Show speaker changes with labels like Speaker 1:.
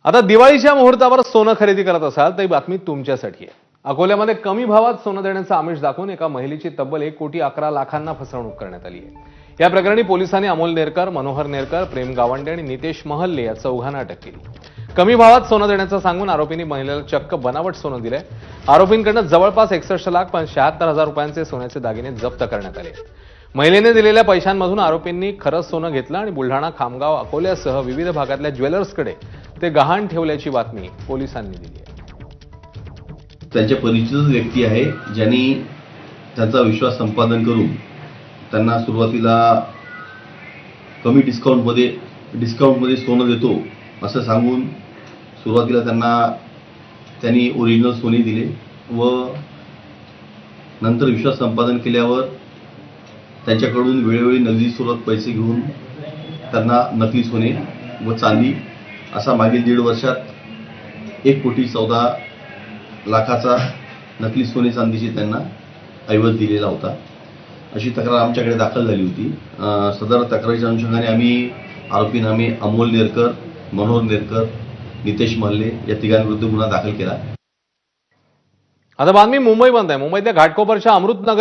Speaker 1: आता दिवाळीच्या मुहूर्तावर सोनं खरेदी करत असाल तर ही बातमी तुमच्यासाठी आहे। अकोल्यामध्ये कमी भावात सोनं देण्याचं आमिष दाखवून एका महिलेची तब्बल 1,11,00,000 फसवणूक करण्यात आली आहे। या प्रकरणी पोलिसांनी अमोल नेरकर, मनोहर नेरकर, प्रेम गावंडे आणि नितेश महल्ले या चौघांना अटक केली। कमी भावात सोनं देण्याचं सांगून आरोपींनी महिलेला चक्क बनावट सोनं दिलंय। आरोपींकडून जवळपास 61,76,000 रुपयांचे सोन्याचे दागिने जप्त करण्यात आले। महिलेने दिलेल्या पैशांमधून आरोपींनी खरं सोनं घेतलं आणि बुलढाणा, खामगाव, अकोल्यासह विविध भागातल्या ज्वेलर्सकडे ते गहाण ठेवल्याची बातमी पोलिसांनी दिली आहे।
Speaker 2: त्यांच्या परिचित व्यक्ती आहे ज्यांनी त्यांचा विश्वास संपादन करून त्यांना सुरुवातीला कमी डिस्काउंटमध्ये सोनं देतो असं सांगून सुरुवातीला त्यांनी ओरिजिनल सोने दिले व नंतर विश्वास संपादन केल्यावर त्यांच्याकडून वेळोवेळी नगदी स्वरूपात पैसे घेऊन त्यांना नकली सोने व चांदी असा मागील 1.5 वर्षात 1,14,00,000 नकली सोने चांदीची त्यांना ऐवज दिलेला होता। अशी तक्रार आमच्याकडे दाखल झाली होती। सदर तक्रारीच्या अनुषंगाने आम्ही आरोपींना अमोल नेरकर, मनोहर नेरकर, नितेश महल्ले या तिघांविरुद्ध गुन्हा दाखल केला।
Speaker 1: आता बातमी मुंबईमध्ये आहे। मुंबईतल्या घाटकोपरच्या अमृतनगर